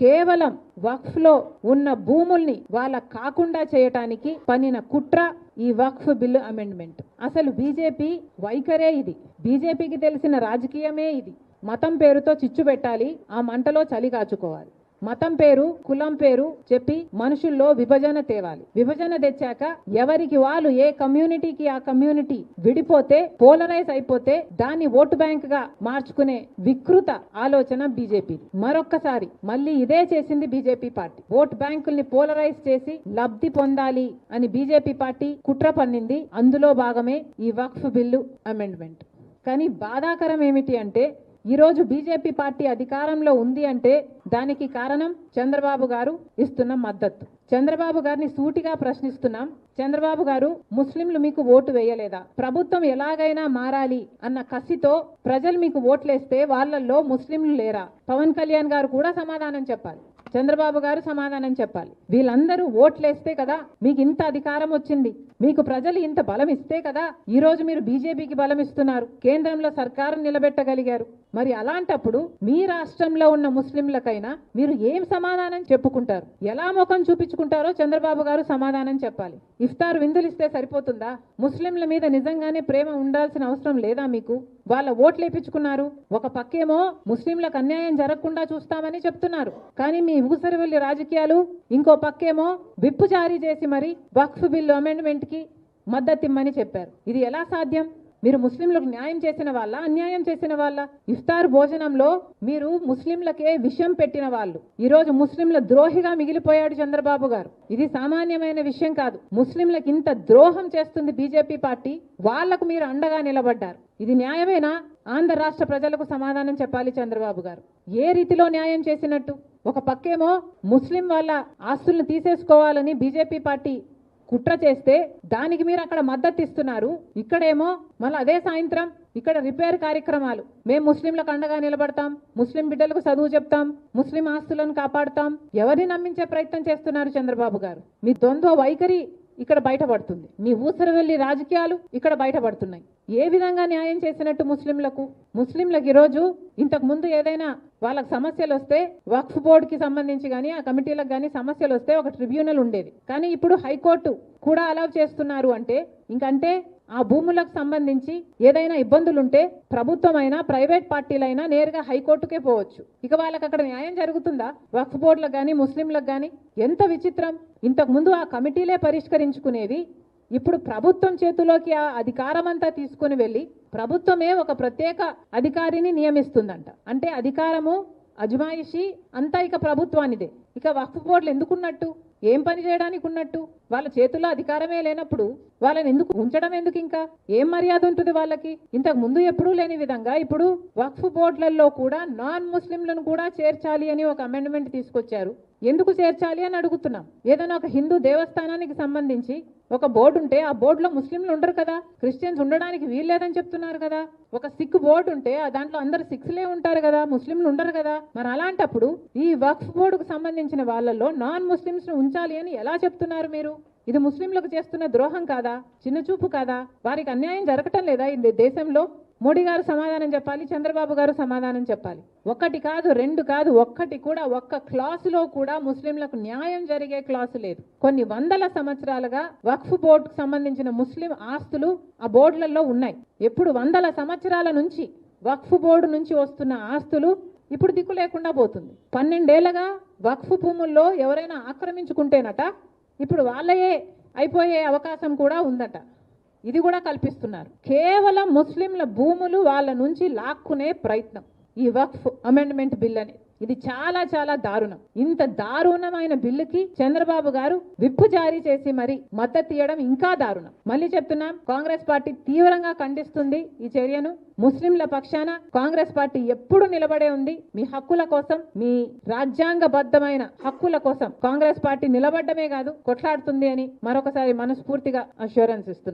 కేవలం వక్ఫ్ లో ఉన్న భూముల్ని వాళ్ళ కాకుండా చేయటానికి పన్నిన కుట్ర ఈ వక్ఫ్ బిల్లు అమెండ్మెంట్. అసలు బీజేపీ వైఖరే ఇది. బీజేపీకి తెలిసిన రాజకీయమే ఇది. మతం పేరుతో చిచ్చు పెట్టాలి, ఆ మంటలో చలి కాచుకోవాలి. మతం పేరు, కులం పేరు చెప్పి మనుషుల్లో విభజన తేవాలి. విభజన తెచ్చాక ఎవరికి వాళ్ళు ఏ కమ్యూనిటీకి ఆ కమ్యూనిటీ విడిపోతే, పోలరైజ్ అయిపోతే దాన్ని ఓటు బ్యాంక్ గా మార్చుకునే వికృత ఆలోచన బీజేపీ. మరొక్కసారి మళ్ళీ ఇదే చేసింది బీజేపీ పార్టీ. ఓటు బ్యాంకుల్ని పోలరైజ్ చేసి లబ్ధి పొందాలి అని బీజేపీ పార్టీ కుట్ర పన్నింది. అందులో భాగమే ఈ వక్ఫ్ బిల్లు అమెండ్మెంట్. కానీ బాధాకరం ఏమిటి అంటే, ఈరోజు బీజేపీ పార్టీ అధికారంలో ఉంది అంటే దానికి కారణం చంద్రబాబు గారు ఇస్తున్న మద్దతు. చంద్రబాబు గారిని సూటిగా ప్రశ్నిస్తున్నాం. చంద్రబాబు గారు, ముస్లింలు మీకు ఓటు వేయలేదా? ప్రభుత్వం ఎలాగైనా మారాలి అన్న కసితో ప్రజలు మీకు ఓట్లేస్తే వాళ్ళల్లో ముస్లింలు లేరా? పవన్ కళ్యాణ్ గారు కూడా సమాధానం చెప్పాలి, చంద్రబాబు గారు సమాధానం చెప్పాలి. వీళ్ళందరూ ఓట్లేస్తే కదా మీకు ఇంత అధికారం వచ్చింది, మీకు ప్రజలు ఇంత బలం ఇస్తే కదా ఈ రోజు మీరు బీజేపీకి బలం ఇస్తున్నారు, కేంద్రంలో సర్కారు నిలబెట్టగలిగారు. మరి అలాంటప్పుడు మీ రాష్ట్రంలో ఉన్న ముస్లింలకైనా మీరు ఏం సమాధానం చెప్పుకుంటారు? ఎలా ముఖం చూపించుకుంటారో చంద్రబాబు గారు సమాధానం చెప్పాలి. ఇఫ్తార్ విందులు ఇస్తే సరిపోతుందా? ముస్లింల మీద నిజంగానే ప్రేమ ఉండాల్సిన అవసరం లేదా మీకు? వాళ్ళ ఓట్లు వేయించుకున్నారు. ఒక పక్కేమో ముస్లింలకు అన్యాయం జరగకుండా చూస్తామని చెప్తున్నారు, కానీ మీ ఊసరవెల్లి రాజకీయాలు ఇంకో పక్కేమో విప్పు జారీ చేసి మరి వక్ఫ్ బిల్లు అమెండ్మెంట్ కి మద్దతు ఇమ్మని చెప్పారు. ఇది ఎలా సాధ్యం? మీరు ముస్లింలకు న్యాయం చేసిన వాళ్ళ, అన్యాయం చేసిన వాళ్ళ? ఇఫ్తార్ భోజనంలో మీరు ముస్లింలకే విషం పెట్టిన వాళ్ళు. ఈ రోజు ముస్లింల ద్రోహిగా మిగిలిపోయాడు చంద్రబాబు గారు. ఇది సామాన్యమైన విషయం కాదు. ముస్లింలకు ఇంత ద్రోహం చేస్తుంది బీజేపీ పార్టీ, వాళ్లకు మీరు అండగా నిలబడ్డారు. ఇది న్యాయమేనా? ఆంధ్ర రాష్ట్ర ప్రజలకు సమాధానం చెప్పాలి చంద్రబాబు గారు. ఏ రీతిలో న్యాయం చేసినట్టు? ఒక పక్కేమో ముస్లిం వాళ్ళ ఆస్తులను తీసేసుకోవాలని బీజేపీ పార్టీ కుట్ర చేస్తే దానికి మీరు అక్కడ మద్దతు ఇస్తున్నారు. ఇక్కడేమో మళ్ళీ అదే సాయంత్రం ఇక్కడ రిపేర్ కార్యక్రమాలు, మేము ముస్లింలకు అండగా నిలబడతాం, ముస్లిం బిడ్డలకు చదువు చెప్తాం, ముస్లిం ఆస్తులను కాపాడుతాం. ఎవరిని నమ్మించే ప్రయత్నం చేస్తున్నారు చంద్రబాబు గారు? మీ ద్వంద్వ వైఖరి ఇక్కడ బయటపడుతుంది. మీ ఊసరవెల్లి రాజకీయాలు ఇక్కడ బయటపడుతున్నాయి. ఏ విధంగా న్యాయం చేసినట్టు ముస్లింలకు? ముస్లింలకు ఈరోజు ఇంతకు ముందు ఏదైనా వాళ్ళకి సమస్యలు వస్తే వక్ఫ్ బోర్డుకి సంబంధించి కానీ ఆ కమిటీలకు కానీ సమస్యలు వస్తే ఒక ట్రిబ్యునల్ ఉండేది. కానీ ఇప్పుడు హైకోర్టు కూడా అలౌ చేస్తున్నారు అంటే ఇంకంటే ఆ భూములకు సంబంధించి ఏదైనా ఇబ్బందులుంటే ప్రభుత్వమైనా ప్రైవేట్ పార్టీలైనా నేరుగా హైకోర్టుకే పోవచ్చు. ఇక వాళ్ళకి అక్కడ న్యాయం జరుగుతుందా? వక్ఫ్ బోర్డులకు కానీ ముస్లింలకు కానీ ఎంత విచిత్రం! ఇంతకు ముందు ఆ కమిటీలే పరిష్కరించుకునేవి, ఇప్పుడు ప్రభుత్వం చేతిలోకి ఆ అధికారం అంతా తీసుకుని వెళ్ళి ప్రభుత్వమే ఒక ప్రత్యేక అధికారిని నియమిస్తుందంట. అంటే అధికారము, అజమాయిషి అంతా ఇక ప్రభుత్వానిదే. ఇక వక్ఫ్ బోర్డులు ఎందుకున్నట్టు? ఏం పని చేయడానికి ఉన్నట్టు? వాళ్ళ చేతుల్లో అధికారమే లేనప్పుడు వాళ్ళని ఎందుకు ఉంచడం? ఎందుకు? ఇంకా ఏం మర్యాద ఉంటుంది వాళ్ళకి? ఇంతకు ముందు ఎప్పుడూ లేని విధంగా ఇప్పుడు వక్ఫ్ బోర్డులలో కూడా నాన్ ముస్లింలను కూడా చేర్చాలి అని ఒక అమెండ్మెంట్ తీసుకొచ్చారు. ఎందుకు చేర్చాలి అని అడుగుతున్నాం. ఏదైనా ఒక హిందూ దేవస్థానానికి సంబంధించి ఒక బోర్డు ఉంటే ఆ బోర్డులో ముస్లింలు ఉండరు కదా, క్రిస్టియన్స్ ఉండడానికి వీల్లేదని చెప్తున్నారు కదా. ఒక సిక్ బోర్డు ఉంటే దాంట్లో అందరు సిక్స్లే ఉంటారు కదా, ముస్లింలు ఉండరు కదా. మరి అలాంటప్పుడు ఈ వక్ఫ్ బోర్డుకు సంబంధించిన వాళ్ళల్లో నాన్ ముస్లింస్ ను ఉంచాలి అని ఎలా చెప్తున్నారు మీరు? ఇది ముస్లింలకు చేస్తున్న ద్రోహం కాదా? చిన్న చూపు కాదా? వారికి అన్యాయం జరగటం లేదా ఈ దేశంలో? మోడీ గారు సమాధానం చెప్పాలి, చంద్రబాబు గారు సమాధానం చెప్పాలి. ఒకటి కాదు, రెండు కాదు, ఒక్కటి కూడా ఒక్క క్లాసులో కూడా ముస్లింలకు న్యాయం జరిగే క్లాసు లేదు. కొన్ని వందల సంవత్సరాలుగా వక్ఫ్ బోర్డుకు సంబంధించిన ముస్లిం ఆస్తులు ఆ బోర్డులలో ఉన్నాయి. ఎప్పుడు వందల సంవత్సరాల నుంచి వక్ఫ్ బోర్డు నుంచి వస్తున్న ఆస్తులు ఇప్పుడు దిక్కు లేకుండా పోతుంది. 12 ఏళ్లగా వక్ఫ్ భూముల్లో ఎవరైనా ఆక్రమించుకుంటేనట ఇప్పుడు వాళ్ళయే అయిపోయే అవకాశం కూడా ఉందట. ఇది కూడా కల్పిస్తున్నారు. కేవలం ముస్లింల భూములు వాళ్ళ నుంచి లాక్కునే ప్రయత్నం ఈ వక్ఫ్ అమెండ్మెంట్ బిల్ అనేది. ఇది చాలా చాలా దారుణం. ఇంత దారుణమైన బిల్లుకి చంద్రబాబు గారు విప్పు జారీ చేసి మరి మద్దతు ఇవ్వడం ఇంకా దారుణం. మళ్ళీ చెప్తున్నాం, కాంగ్రెస్ పార్టీ తీవ్రంగా ఖండిస్తుంది ఈ చర్యను. ముస్లింల పక్షాన కాంగ్రెస్ పార్టీ ఎప్పుడు నిలబడే ఉంది. మీ హక్కుల కోసం, మీ రాజ్యాంగబద్ధమైన హక్కుల కోసం కాంగ్రెస్ పార్టీ నిలబడ్డమే కాదు కొట్లాడుతుంది అని మరొకసారి మనస్ఫూర్తిగా అష్యూరెన్స్ ఇస్తుంది.